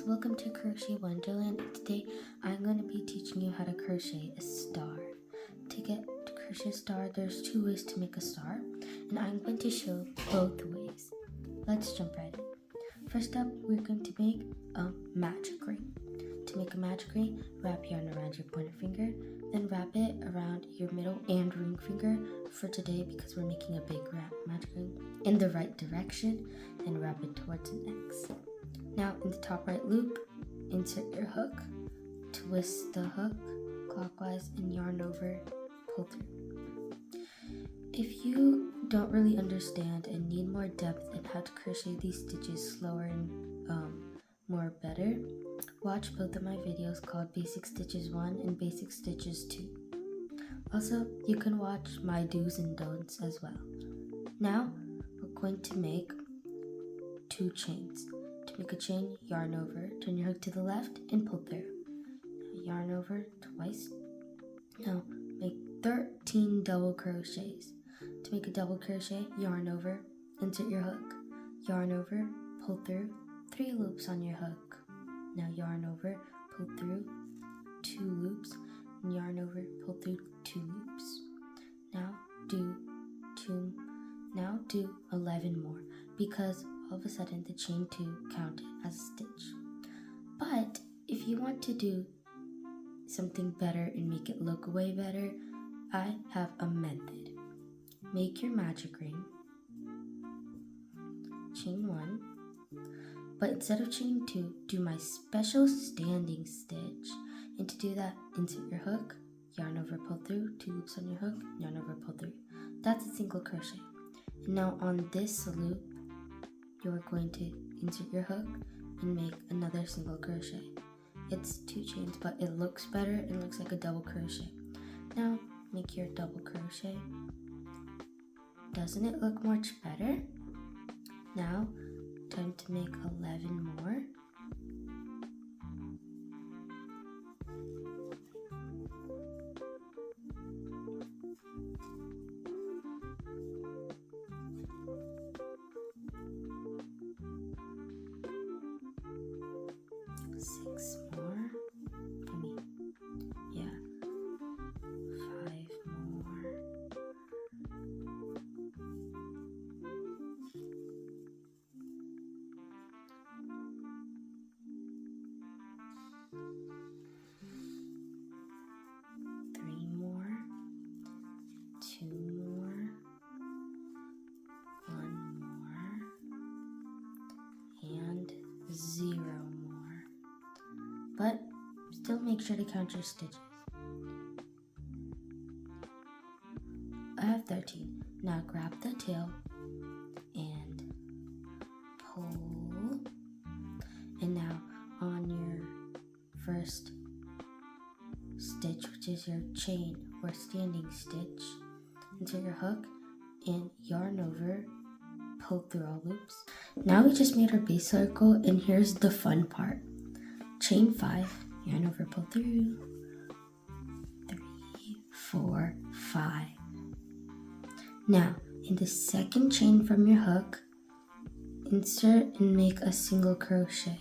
welcome to Crochet Wonderland, and today I'm going to be teaching you how to crochet a star. To get to crochet a star, there's two ways to make a star, and I'm going to show both ways. Let's jump right in. First up, we're going to make a magic ring. To make a magic ring, wrap yarn around your pointer finger, then wrap it around your middle and ring finger for today because we're making a big magic ring in the right direction, and wrap it towards an X. Now in the top right loop, insert your hook, twist the hook clockwise and yarn over, pull through. If you don't really understand and need more depth in how to crochet these stitches slower and more better, watch both of my videos called Basic Stitches 1 and Basic Stitches 2. Also, you can watch my do's and don'ts as well. Now, we're going to make 2 chains. To make a chain, yarn over, turn your hook to the left and pull through. Now yarn over twice. Now make 13 double crochets. To make a double crochet, yarn over, insert your hook, yarn over, pull through, 3 loops on your hook. Now yarn over, pull through, 2 loops, and yarn over, pull through 2 loops. Now do 11 more because all of a sudden the chain 2 counted as a stitch. But if you want to do something better and make it look way better, I have a method. Make your magic ring, chain 1, but instead of chain 2, do my special standing stitch. And to do that, insert your hook, yarn over, pull through, 2 loops on your hook, yarn over, pull through. That's a single crochet. And now on this loop, you're going to insert your hook and make another single crochet. It's 2 chains, but it looks better. It looks like a double crochet. Now make your double crochet. Doesn't it look much better? Now time to make 11 more. Six more. Yeah. 5 more. Three more. 2 more. 1 more. And 0 more. But still make sure to count your stitches. I have 13. Now grab the tail and pull. And now on your first stitch, which is your chain or standing stitch, insert your hook and yarn over, pull through all loops. Now we just made our base circle, and here's the fun part. Chain 5, yarn over, pull through, 3, 4, 5. Now, in the second chain from your hook, insert and make a single crochet.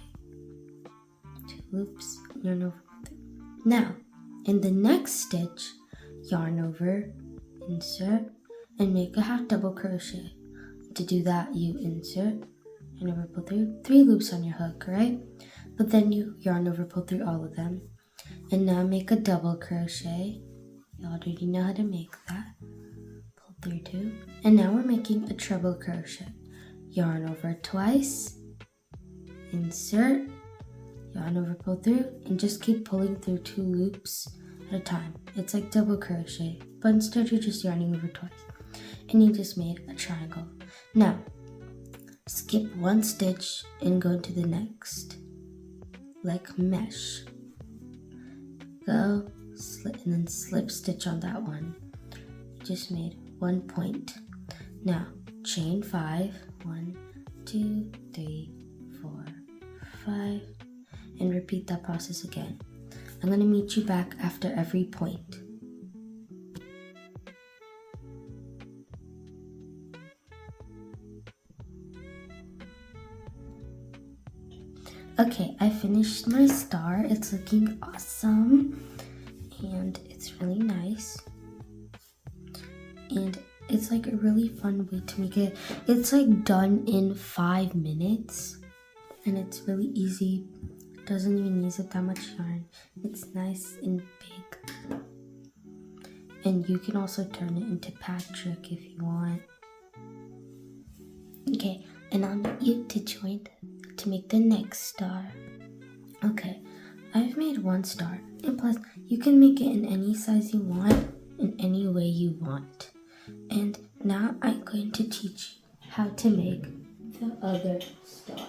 2 loops, yarn over, pull through. Now, in the next stitch, yarn over, insert, and make a half double crochet. To do that, you insert, yarn over, pull through, 3 loops on your hook, right? But then you yarn over, pull through all of them. And now make a double crochet. You already know how to make that. Pull through 2. And now we're making a treble crochet. Yarn over twice. Insert. Yarn over, pull through. And just keep pulling through 2 loops at a time. It's like double crochet. But instead you're just yarning over twice. And you just made a triangle. Now, skip 1 stitch and go to the next. Like mesh. Go, and then slip stitch on that one. You just made 1 point. Now, chain 5. 1, 2, 3, 4, 5. And repeat that process again. I'm going to meet you back after every point. Okay, I finished my star. It's looking awesome and it's really nice. And it's like a really fun way to make it. It's like done in 5 minutes and it's really easy. It doesn't even use up that much yarn. It's nice and big. And you can also turn it into Patrick if you want. Okay, and I'll need you to join to make the next star. Okay, I've made 1 star, and plus you can make it in any size you want, in any way you want. And now I'm going to teach you how to make the other star.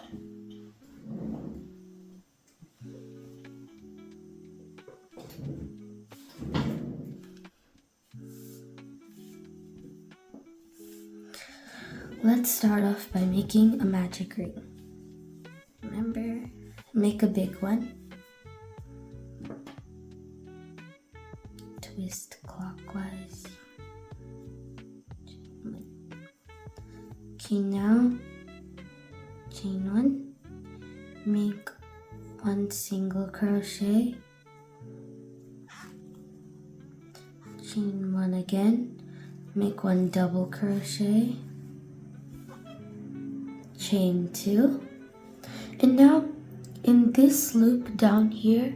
Let's start off by making a magic ring. Remember, make a big one. Twist clockwise. Okay, now chain 1. Make 1 single crochet. Chain 1 again. Make 1 double crochet. Chain 2, and now in this loop down here,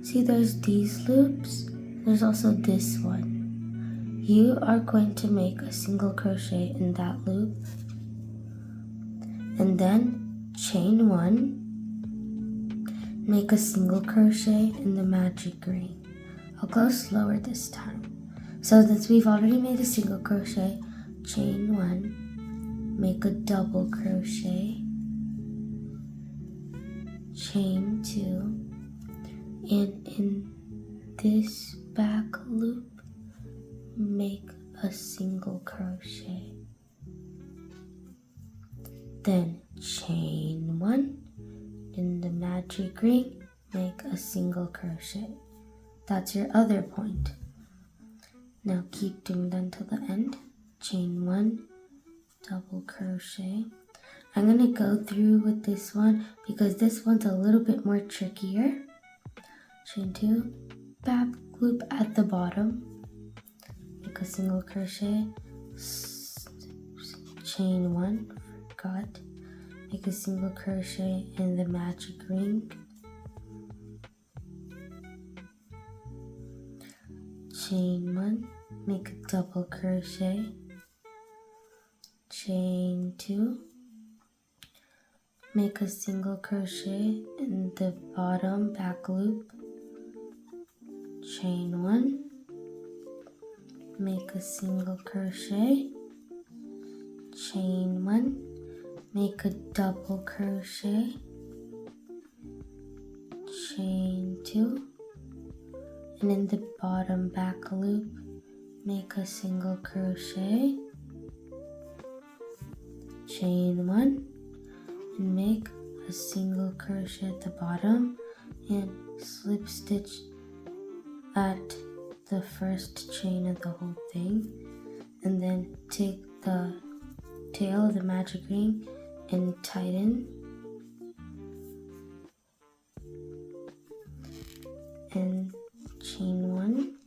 see there's these loops, there's also this one. You are going to make a single crochet in that loop and then chain 1, make a single crochet in the magic ring. I'll go slower this time. So since we've already made a single crochet, chain 1, make a double crochet, chain 2, and in this back loop make a single crochet, then chain 1, in the magic ring make a single crochet. That's your other point. Now keep doing that until the end. Chain 1, double crochet. I'm gonna go through with this one because this one's a little bit more trickier. Chain 2, back loop at the bottom, make a single crochet, chain 1, forgot, make a single crochet in the magic ring, chain 1, make a double crochet, chain 2, make a single crochet in the bottom back loop, chain 1, make a single crochet, chain 1, make a double crochet, chain 2, and in the bottom back loop make a single crochet, chain 1, and make a single crochet at the bottom and slip stitch at the first chain of the whole thing, and then take the tail of the magic ring and tighten and chain 1,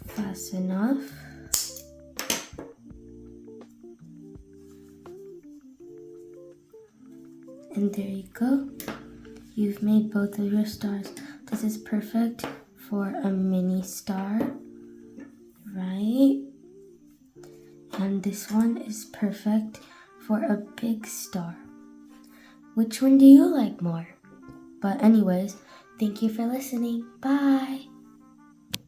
fasten off, and there you go. You've made both of your stars. This is perfect for a mini star, right? And this one is perfect for a big star. Which one do you like more? But anyways, thank you for listening. Bye!